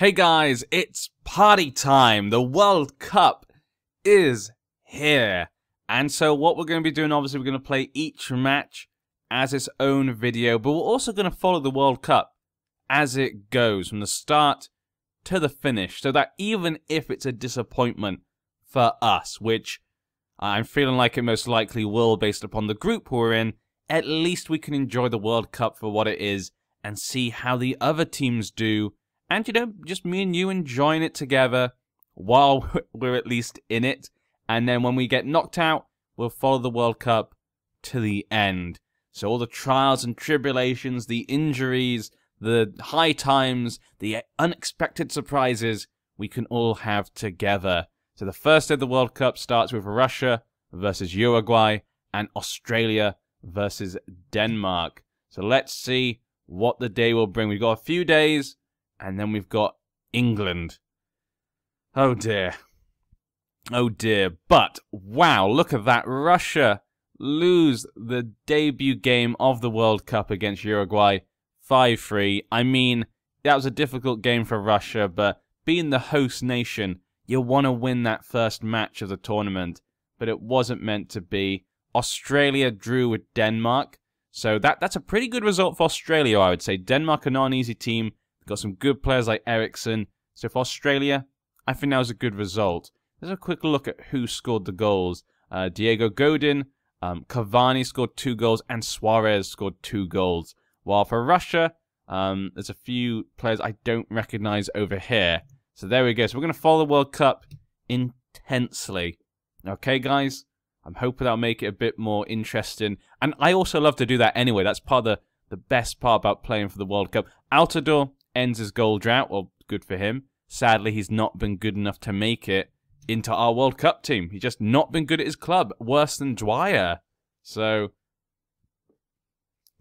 Hey guys, it's party time. The World Cup is here. And so what we're going to be doing, obviously, we're going to play each match as its own video, but we're also going to follow the World Cup as it goes from the start to the finish, so that even if it's a disappointment for us, which I'm feeling like it most likely will based upon the group we're in, at least we can enjoy the World Cup for what it is and see how the other teams do. And, you know, just me and you enjoying it together while we're at least in it. And then when we get knocked out, we'll follow the World Cup to the end. So all the trials and tribulations, the injuries, the high times, the unexpected surprises, we can all have together. So the first day of the World Cup starts with Russia versus Uruguay and Australia versus Denmark. So let's see what the day will bring. We've got a few days. And then we've got England. Oh dear. Oh dear. But, wow, look at that. Russia lose the debut game of the World Cup against Uruguay 5-3. I mean, that was a difficult game for Russia, but being the host nation, you want to win that first match of the tournament. But it wasn't meant to be. Australia drew with Denmark. So that's a pretty good result for Australia, I would say. Denmark are not an easy team. Got some good players like Eriksson. So for Australia, I think that was a good result. Let's have a quick look at who scored the goals. Diego Godin, Cavani scored 2 goals, and Suarez scored 2 goals. While for Russia, there's a few players I don't recognize over here. So there we go. So we're going to follow the World Cup intensely. Okay, guys? I'm hoping that'll make it a bit more interesting. And I also love to do that anyway. That's part of the best part about playing for the World Cup. Altidore ends his goal drought. Well, good for him. Sadly, he's not been good enough to make it into our World Cup team. He's just not been good at his club. Worse than Dwyer. So,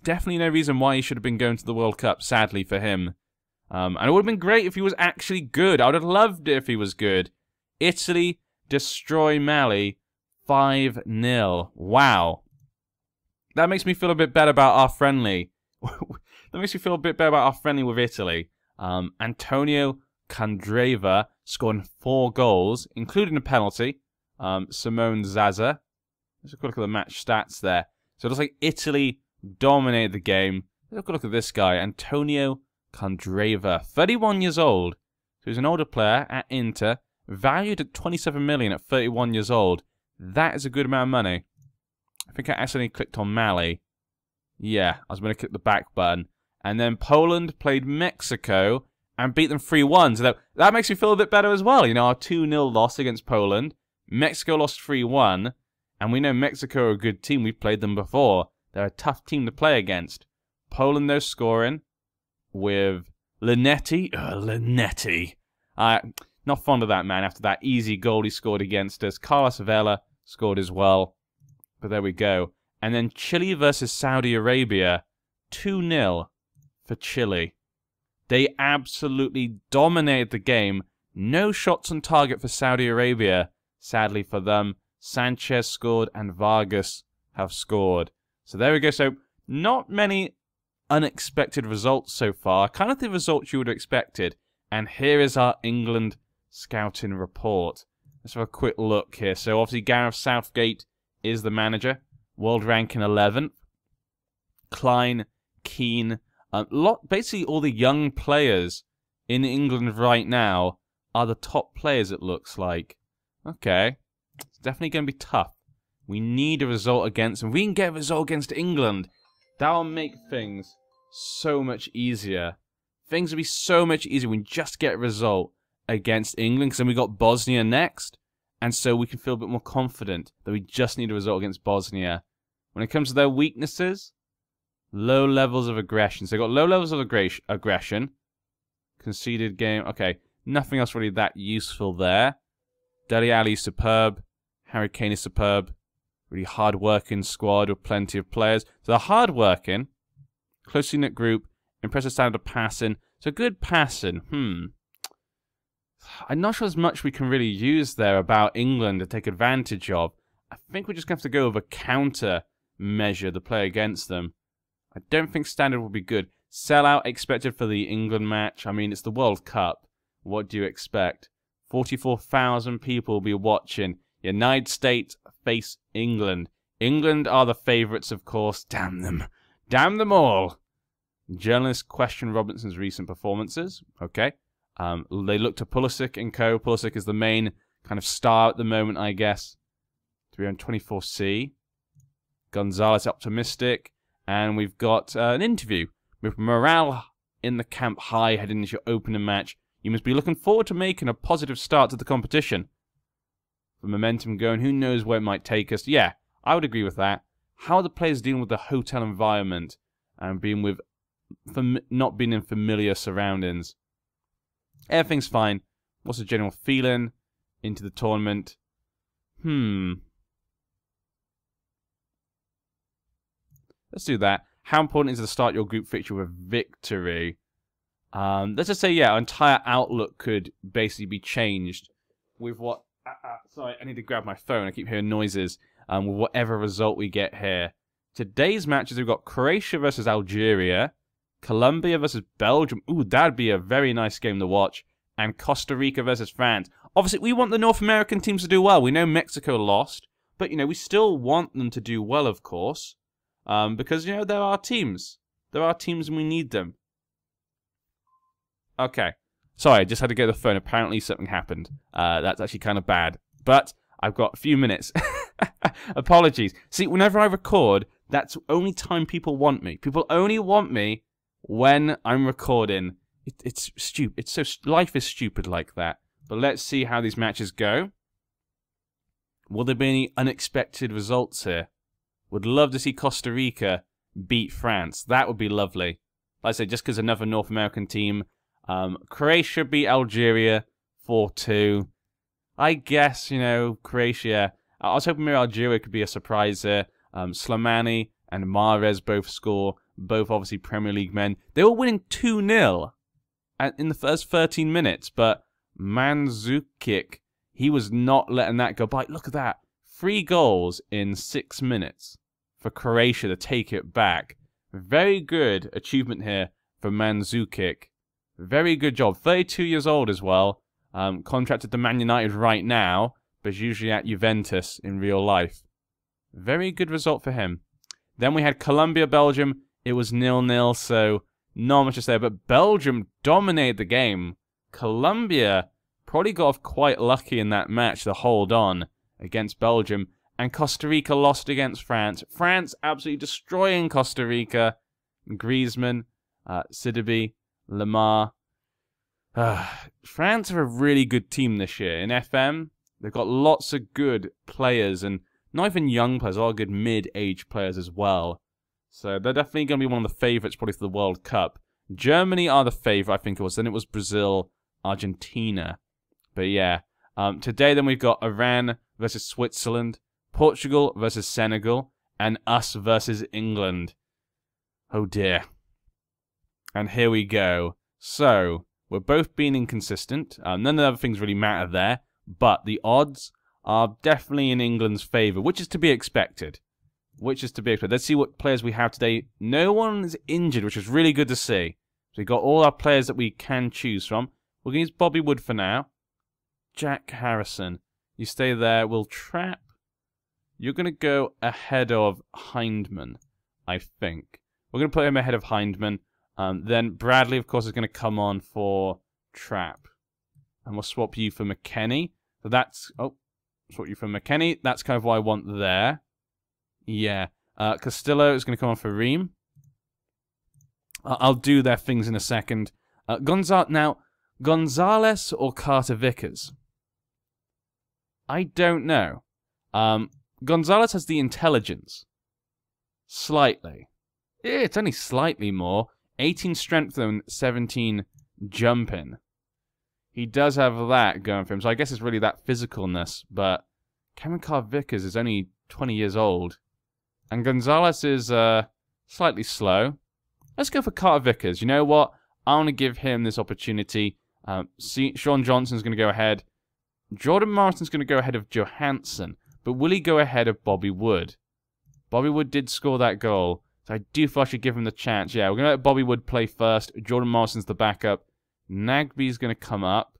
definitely no reason why he should have been going to the World Cup, sadly for him. And it would have been great if he was actually good. I would have loved it if he was good. Italy destroy Mali 5-0. Wow. That makes me feel a bit better about our friendly. That makes me feel a bit better about our friendly with Italy. Antonio Candreva scoring 4 goals, including a penalty. Simone Zaza. Let's look at the match stats there. So it looks like Italy dominated the game. Let's look at this guy, Antonio Candreva, 31 years old. So he's an older player at Inter, valued at 27 million at 31 years old. That is a good amount of money. I think I accidentally clicked on Mali. Yeah, I was going to click the back button. And then Poland played Mexico and beat them 3-1. So that makes me feel a bit better as well. You know, our 2-0 loss against Poland. Mexico lost 3-1. And we know Mexico are a good team. We've played them before. They're a tough team to play against. Poland, though, scoring with Linetti. Linetti. Not fond of that man after that easy goal he scored against us. Carlos Vela scored as well. But there we go. And then Chile versus Saudi Arabia. 2-0 for Chile. They absolutely dominated the game. No shots on target for Saudi Arabia. Sadly for them. Sanchez scored and Vargas have scored. So there we go. So not many unexpected results so far. Kind of the results you would have expected. And here is our England scouting report. Let's have a quick look here. So obviously Gareth Southgate is the manager. World ranking 11th. Klein, Keane, basically all the young players in England right now are the top players, it looks like. Okay. It's definitely going to be tough. We need a result against them. We can get a result against England. That will make things so much easier. Things will be so much easier when we just get a result against England. Because then we got Bosnia next. And so we can feel a bit more confident that we just need a result against Bosnia. When it comes to their weaknesses, low levels of aggression. So they've got low levels of aggression. Conceded game. Okay, nothing else really that useful there. Dele Alli superb. Harry Kane is superb. Really hard-working squad with plenty of players. So they're hard-working. Closely knit group. Impressive standard of passing. So good passing. I'm not sure there's much we can really use there about England to take advantage of. I think we're just going to have to go with a counter measure to play against them. I don't think standard will be good. Sellout expected for the England match. I mean, it's the World Cup. what do you expect? 44,000 people will be watching. United States face England. England are the favourites, of course. Damn them. Damn them all. Journalists question Robinson's recent performances. Okay. They look to Pulisic and co. Pulisic is the main kind of star at the moment, I guess. 324C. Gonzalez optimistic. And we've got an interview with morale in the camp high heading into your opening match. You must be looking forward to making a positive start to the competition. The momentum going, who knows where it might take us. Yeah, I would agree with that. How are the players dealing with the hotel environment and not being in familiar surroundings? Everything's fine. What's the general feeling into the tournament? Let's do that. How important is it to start your group fixture with victory? Let's just say, yeah, our entire outlook could basically be changed with what... sorry, I need to grab my phone. I keep hearing noises. With whatever result we get here. Today's matches, we've got Croatia versus Algeria, Colombia versus Belgium. Ooh, that'd be a very nice game to watch. And Costa Rica versus France. Obviously, we want the North American teams to do well. We know Mexico lost, but, you know, we still want them to do well, of course. Because, you know, there are teams. There are teams and we need them. Okay. Sorry, I just had to get the phone. Apparently something happened. That's actually kind of bad. But I've got a few minutes. Apologies. See, whenever I record, that's the only time people want me. People only want me when I'm recording. It's stupid. It's so life is stupid like that. But let's see how these matches go. Will there be any unexpected results here? Would love to see Costa Rica beat France. That would be lovely. Like I say, just because another North American team. Croatia beat Algeria 4-2. I guess, you know, Croatia. I was hoping maybe Algeria could be a surprise here. Slimani and Mahrez both score. Both obviously Premier League men. They were winning 2-0 in the first 13 minutes. But Mandzukic, he was not letting that go by. Look at that. 3 goals in 6 minutes for Croatia to take it back. Very good achievement here for Mandzukic. Very good job. 32 years old as well. Contracted to Man United right now, but usually at Juventus in real life. Very good result for him. Then we had Colombia-Belgium. It was 0-0, so not much to say. But Belgium dominated the game. Colombia probably got off quite lucky in that match to hold on against Belgium. And Costa Rica lost against France. France absolutely destroying Costa Rica. Griezmann, Sidibe, Lemar. France are a really good team this year. In FM, they've got lots of good players, and not even young players, all good mid-age players as well. So they're definitely going to be one of the favourites probably for the World Cup. Germany are the favourite, I think it was. Then it was Brazil, Argentina. But yeah, today then we've got Iran versus Switzerland, Portugal versus Senegal, and us versus England. Oh dear. And here we go. So, we're both being inconsistent. None of the other things really matter there. But the odds are definitely in England's favour, which is to be expected. Let's see what players we have today. No one is injured, which is really good to see. So we've got all our players that we can choose from. We're going to use Bobby Wood for now. Jack Harrison. You stay there. We'll trap. You're going to go ahead of Hindman, I think. We're going to put him ahead of Hindman. Then Bradley, of course, is going to come on for trap. And we'll swap you for McKennie. So that's... Oh, swap you for McKennie. That's kind of what I want there. Yeah. Castillo is going to come on for Ream. I'll do their things in a second. Now, Gonzalez or Carter Vickers? I don't know. Gonzalez has the intelligence. Slightly. It's only slightly more. 18 strength though, and 17 jumping. He does have that going for him, so I guess it's really that physicalness. But Cameron Carter-Vickers is only 20 years old. And Gonzalez is slightly slow. Let's go for Carter-Vickers. You know what? I want to give him this opportunity. Sean Johnson's going to go ahead. Jordan Morrison's going to go ahead of Johansson. But will he go ahead of Bobby Wood? Bobby Wood did score that goal. So I do feel I should give him the chance. Yeah, we're going to let Bobby Wood play first. Jordan Morrison's the backup. Nagbe's going to come up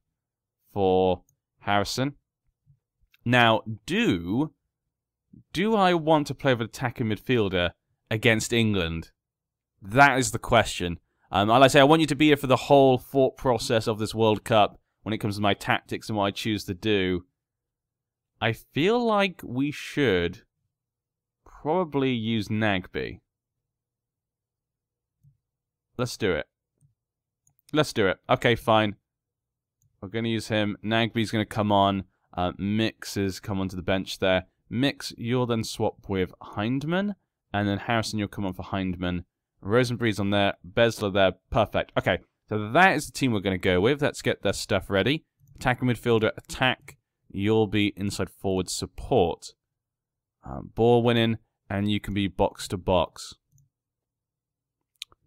for Harrison. Now, do I want to play with attacking midfielder against England? That is the question. Like I say, I want you to be here for the whole thought process of this World Cup when it comes to my tactics and what I choose to do. I feel like we should probably use Nagbe. Let's do it. Let's do it. Okay, fine. We're going to use him. Nagbe's going to come on. Mix has come onto the bench there. Mix, you'll then swap with Hindman. And then Harrison, you'll come on for Hindman. Rosenberry's on there. Besler there. Perfect. Okay, so that is the team we're going to go with. Let's get their stuff ready. Attacking midfielder, attack. You'll be inside forward support. Ball winning, and you can be box to box.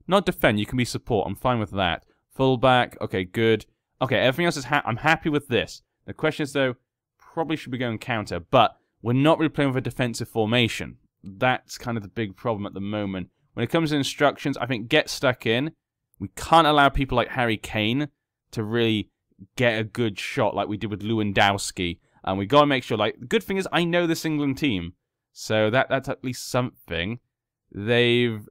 Not defend, you can be support. I'm fine with that. Fullback, okay, good. Okay, everything else is I'm happy with this. The question is, though, probably should be going counter, but we're not really playing with a defensive formation. That's kind of the big problem at the moment. When it comes to instructions, I think get stuck in. We can't allow people like Harry Kane to really get a good shot like we did with Lewandowski. And we got to make sure, like, the good thing is I know this England team. So that's at least something. They've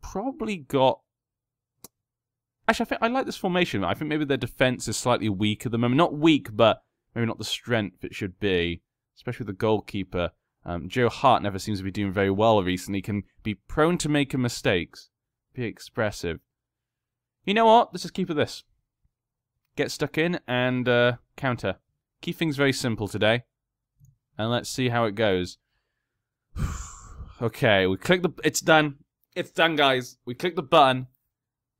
probably got... Actually, I like this formation. I think maybe their defense is slightly weak at the moment. Not weak, but maybe not the strength it should be. Especially the goalkeeper. Joe Hart never seems to be doing very well recently. Can be prone to making mistakes. Be expressive. You know what? Let's just keep with this. Get stuck in and counter. Keep things very simple today. And let's see how it goes. Okay, we click the... It's done. It's done, guys. We click the button.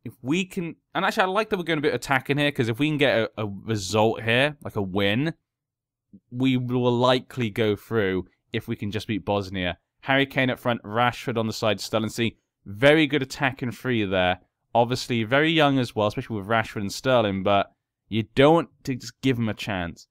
If we can... And actually, I like that we're going a bit attacking here, because if we can get a result here, like a win, we will likely go through if we can just beat Bosnia. Harry Kane up front, Rashford on the side, Sterling. Very good attacking three there. Obviously, very young as well, especially with Rashford and Sterling, but you don't just give them a chance.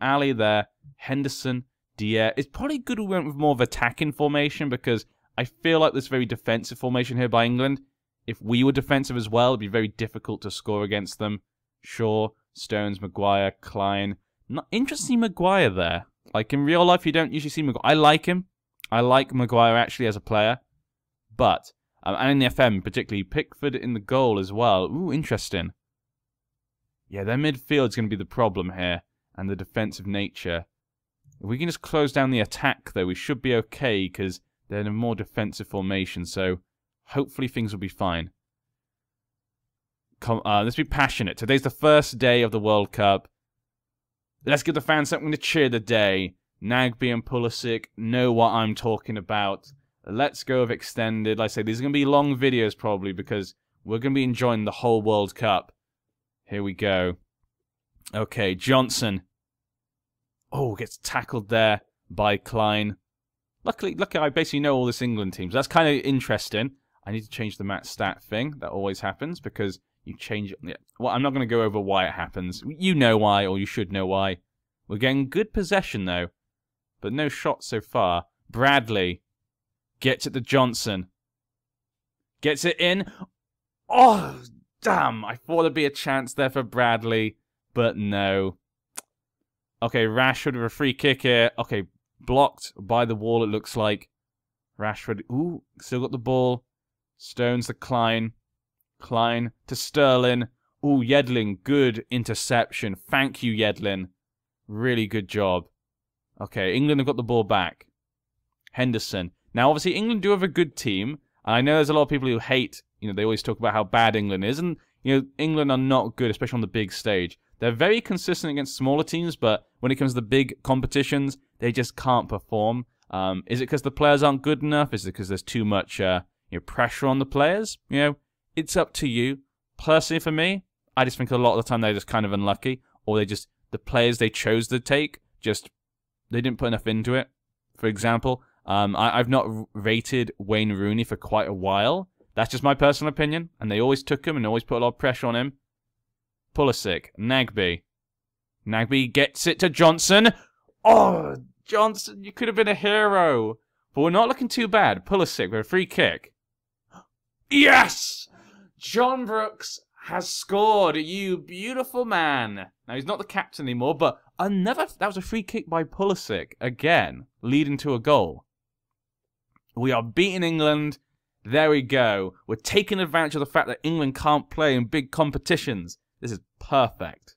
Ali there, Henderson, Dier. It's probably good we went with more of attacking formation because I feel like this very defensive formation here by England. If we were defensive as well, it'd be very difficult to score against them. Shaw, Stones, Maguire, Klein. Not interesting Maguire there. Like in real life, you don't usually see Maguire. I like him. I like Maguire actually as a player. But, and in the FM particularly, Pickford in the goal as well. Ooh, interesting. Yeah, their midfield's going to be the problem here. And the defensive nature. If we can just close down the attack, though, we should be okay, because they're in a more defensive formation, so hopefully things will be fine. Let's be passionate. Today's the first day of the World Cup. Let's give the fans something to cheer the day. Nagbe and Pulisic know what I'm talking about. Let's go with extended. Like I say, these are going to be long videos, probably, because we're going to be enjoying the whole World Cup. Here we go. Okay, Johnson. Oh, gets tackled there by Klein. Luckily, I basically know all this England teams. That's kind of interesting. I need to change the match stat thing. That always happens because you change it. Yeah. Well, I'm not going to go over why it happens. You know why, or you should know why. We're getting good possession, though. But no shots so far. Bradley gets it to Johnson. Gets it in. Oh, damn. I thought there'd be a chance there for Bradley. But no. Okay, Rashford with a free kick here. Okay, blocked by the wall, it looks like. Rashford, ooh, still got the ball. Stones to Klein. Klein to Sterling. Ooh, Yedlin, good interception. Thank you, Yedlin. Really good job. Okay, England have got the ball back. Henderson. Now, obviously, England do have a good team. I know there's a lot of people who hate, they always talk about how bad England is. And, England are not good, especially on the big stage. They're very consistent against smaller teams, but when it comes to the big competitions, they just can't perform. Is it because the players aren't good enough? Is it because there's too much pressure on the players? It's up to you. Personally, for me, I just think a lot of the time they're just kind of unlucky, or the players they chose to take, they didn't put enough into it. For example, I've not rated Wayne Rooney for quite a while. That's just my personal opinion, and they always took him and always put a lot of pressure on him. Pulisic, Nagbe. Nagbe gets it to Johnson. Oh, Johnson, you could have been a hero. But we're not looking too bad. Pulisic with a free kick. Yes! John Brooks has scored. You beautiful man. Now, he's not the captain anymore, but that was a free kick by Pulisic again, leading to a goal. We are beating England. There we go. We're taking advantage of the fact that England can't play in big competitions. This is perfect.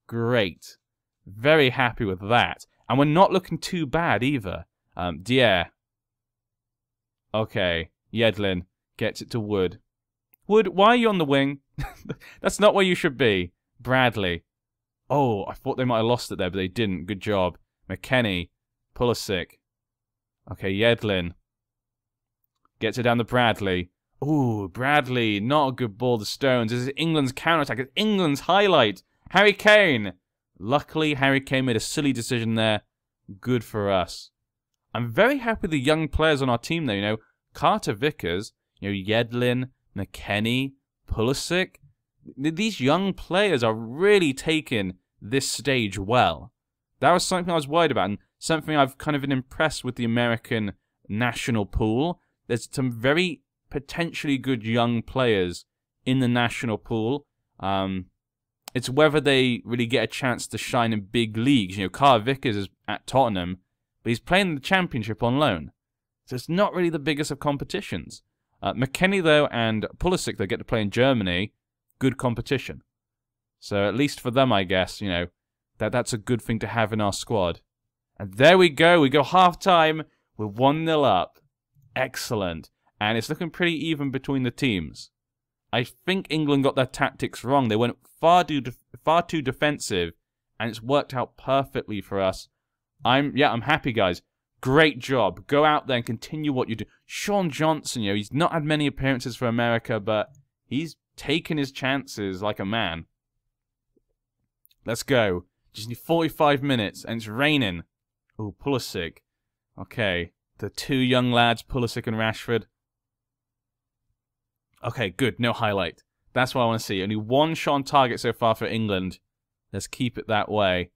Great. Very happy with that. And we're not looking too bad either. Dier. Okay. Yedlin gets it to Wood. Wood, why are you on the wing? That's not where you should be. Bradley. Oh, I thought they might have lost it there, but they didn't. Good job. McKennie. Pulisic. Okay, Yedlin. Gets it down to Bradley. Ooh, Bradley. Not a good ball to Stones. This is England's counter-attack. It's England's highlight. Harry Kane. Luckily, Harry Kane made a silly decision there. Good for us. I'm very happy with the young players on our team, though. You know, Carter Vickers, Yedlin, McKennie, Pulisic. These young players are really taking this stage well. That was something I was worried about, and something I've kind of been impressed with the American national pool. There's some very potentially good young players in the national pool. It's whether they really get a chance to shine in big leagues. Carter Vickers is at Tottenham, but he's playing the Championship on loan. So it's not really the biggest of competitions. McKennie, though, and Pulisic, they get to play in Germany. Good competition. So at least for them, I guess, that's a good thing to have in our squad. And there we go. We go half-time. We're 1-0 up. Excellent. And it's looking pretty even between the teams. I think England got their tactics wrong. They went far too defensive, and it's worked out perfectly for us. I'm happy, guys. Great job. Go out there and continue what you do. Sean Johnson, he's not had many appearances for America, but he's taken his chances like a man. Let's go. Just need 45 minutes, and it's raining. Oh, Pulisic. Okay. The two young lads, Pulisic and Rashford. Okay, good. No highlight. That's what I want to see. Only one shot on target so far for England. Let's keep it that way.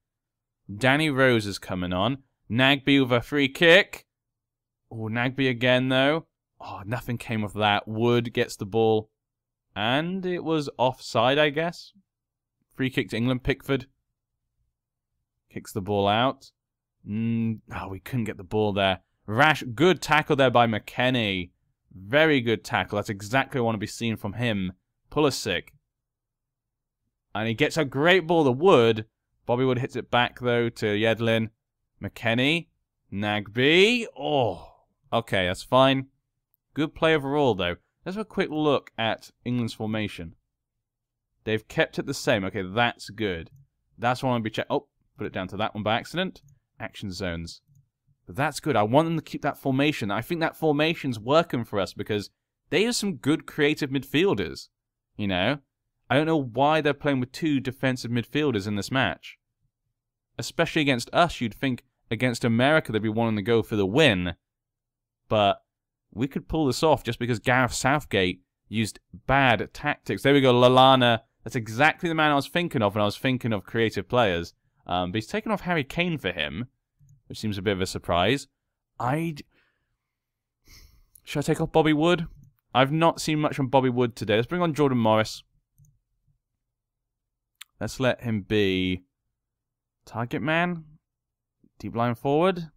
Danny Rose is coming on. Nagby with a free kick. Oh, Nagby again, though. Oh, nothing came of that. Wood gets the ball. And it was offside, I guess. Free kick to England. Pickford kicks the ball out. Oh, we couldn't get the ball there. Good tackle there by McKennie. Very good tackle. That's exactly what I want to be seeing from him. Pulisic. And he gets a great ball to Wood. Bobby Wood hits it back, though, to Yedlin. McKennie. Nagby. Oh, okay, that's fine. Good play overall, though. Let's have a quick look at England's formation. They've kept it the same. Okay, that's good. That's what I want to be checking. Oh, put it down to that one by accident. Action zones. But that's good. I want them to keep that formation. I think that formation's working for us because they are some good creative midfielders. I don't know why they're playing with two defensive midfielders in this match. Especially against us, you'd think against America they'd be wanting to go for the win. But we could pull this off just because Gareth Southgate used bad tactics. There we go, Lallana. That's exactly the man I was thinking of when I was thinking of creative players. But he's taken off Harry Kane for him, which seems a bit of a surprise. Should I take off Bobby Wood? I've not seen much from Bobby Wood today. Let's bring on Jordan Morris. Let's let him be target man. Deep line forward.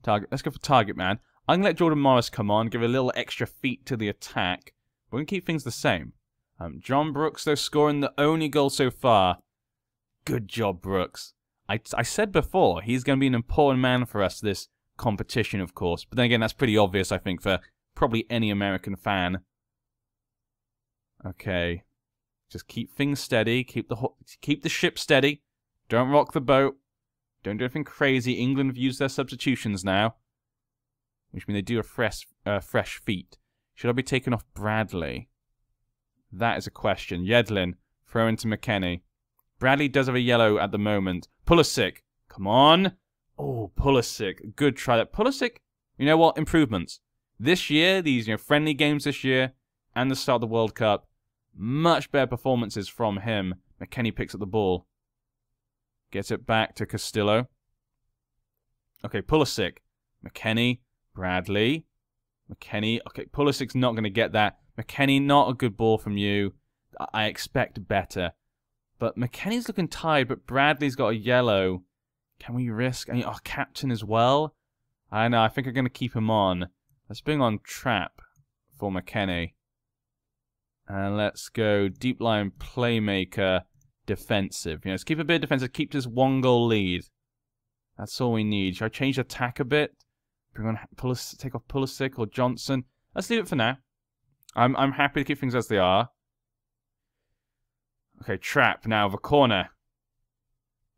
Let's go for target man. I'm going to let Jordan Morris come on, give a little extra feet to the attack. We're going to keep things the same. John Brooks, though, scoring the only goal so far. Good job, Brooks. I said before, he's going to be an important man for us this competition, of course. But then again, that's pretty obvious, I think, for probably any American fan. Okay. Just keep things steady. Keep the ship steady. Don't rock the boat. Don't do anything crazy. England have used their substitutions now. Which means they do a fresh feet. Should I be taking off Bradley? That is a question. Yedlin, throw into McKennie. Bradley does have a yellow at the moment. Pulisic, come on. Oh, Pulisic, good try. That Pulisic, you know what? Improvements. This year, these friendly games this year, and the start of the World Cup, much better performances from him. McKennie picks up the ball. Gets it back to Castillo. Okay, Pulisic. McKennie. Bradley. McKennie. Okay, Pulisic's not going to get that. McKennie, not a good ball from you. I expect better. But McKennie's looking tired, but Bradley's got a yellow. Can we risk? And our captain as well? I know, I think I'm going to keep him on. Let's bring on Trapp for McKennie. And let's go deep line playmaker, defensive. You know, let's keep a bit of defensive, keep this 1-goal lead. That's all we need. Should I change the attack a bit? Bring on take off Pulisic or Johnson? Let's leave it for now. I'm happy to keep things as they are. Okay, Trapp now, the corner.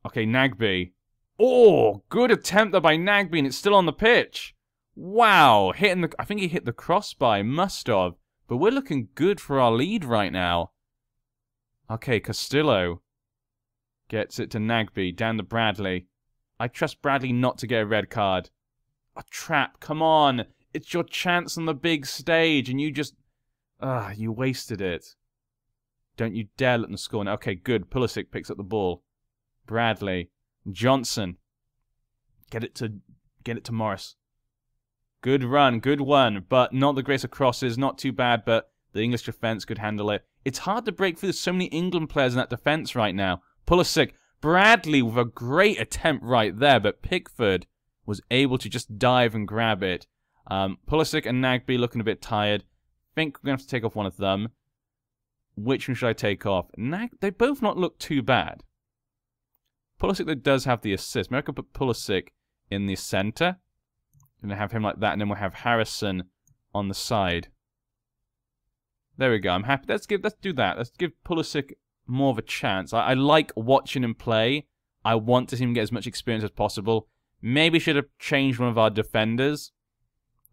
Okay, Nagbe. Oh, good attempt there by Nagbe, and it's still on the pitch. Wow, I think he hit the crossbar, must have. But we're looking good for our lead right now. Okay, Castillo gets it to Nagbe, down to Bradley. I trust Bradley not to get a red card. A Trapp, come on. It's your chance on the big stage, and you just... you wasted it. Don't you dare let them score now. Okay, good. Pulisic picks up the ball. Bradley. Johnson. Get it to Morris. Good run, good one, but not the greatest of crosses. Not too bad, but the English defence could handle it. It's hard to break through. There's so many England players in that defence right now. Pulisic. Bradley with a great attempt right there, but Pickford was able to just dive and grab it. Pulisic and Nagbe looking a bit tired. Think we're going to have to take off one of them. Which one should I take off? They both not look too bad. Pulisic does have the assist. Maybe I could put Pulisic in the centre. Going to have him like that, and then we'll have Harrison on the side. There we go. I'm happy. Let's do that. Let's give Pulisic more of a chance. I like watching him play. I want to see him get as much experience as possible. Maybe should have changed one of our defenders.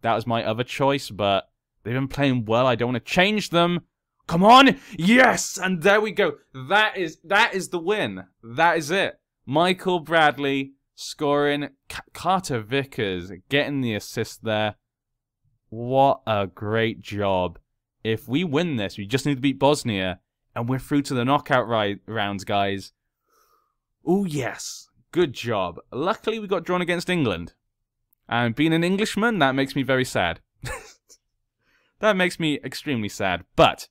That was my other choice, but they've been playing well. I don't want to change them. Come on! Yes! And there we go. That is the win. That is it. Michael Bradley scoring. Carter Vickers getting the assist there. What a great job. If we win this, we just need to beat Bosnia. And we're through to the knockout rounds, guys. Oh, yes. Good job. Luckily, we got drawn against England. And being an Englishman, that makes me very sad. That makes me extremely sad. But...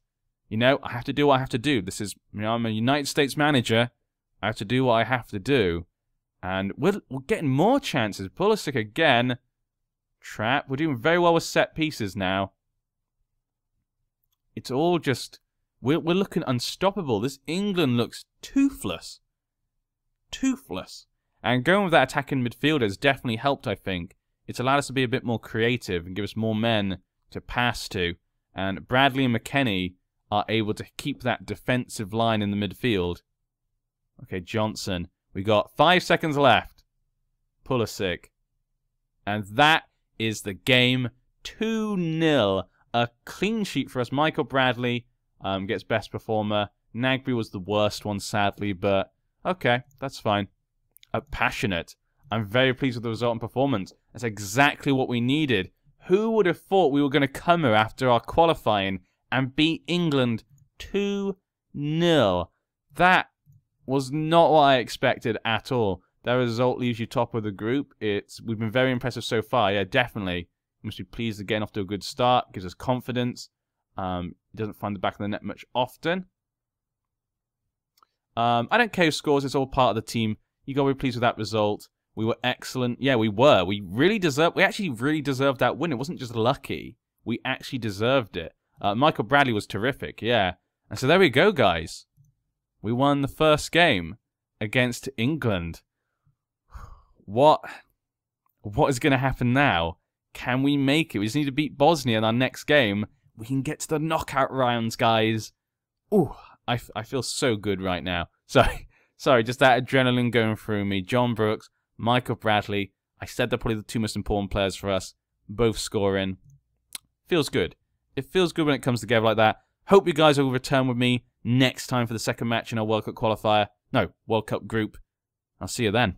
you know, I have to do what I have to do. This is, I'm a United States manager. I have to do what I have to do. And we're getting more chances. Pulisic again. Trapp. We're doing very well with set pieces now. It's all just... We're looking unstoppable. This England looks toothless. Toothless. And going with that attacking midfielder has definitely helped, I think. It's allowed us to be a bit more creative and give us more men to pass to. And Bradley and McKennie are able to keep that defensive line in the midfield. Okay, Johnson. We got 5 seconds left. Pulisic. And that is the game. 2-0. A clean sheet for us. Michael Bradley gets best performer. Nagbe was the worst one, sadly, but okay, that's fine. Passionate. I'm very pleased with the result and performance. That's exactly what we needed. Who would have thought we were going to come here after our qualifying and beat England 2-0. That was not what I expected at all. That result leaves you top of the group. We've been very impressive so far. Yeah, definitely. We must be pleased to get off to a good start. Gives us confidence. He doesn't find the back of the net much often. I don't care who scores. It's all part of the team. You got to be pleased with that result. We were excellent. Yeah, we were. We actually really deserved that win. It wasn't just lucky. We actually deserved it. Michael Bradley was terrific, yeah. And so there we go, guys. We won the first game against England. What is going to happen now? Can we make it? We just need to beat Bosnia in our next game. We can get to the knockout rounds, guys. Ooh, I feel so good right now. Sorry, just that adrenaline going through me. John Brooks, Michael Bradley. I said they're probably the two most important players for us. Both scoring. Feels good. It feels good when it comes together like that. Hope you guys will return with me next time for the second match in our World Cup qualifier. No, World Cup group. I'll see you then.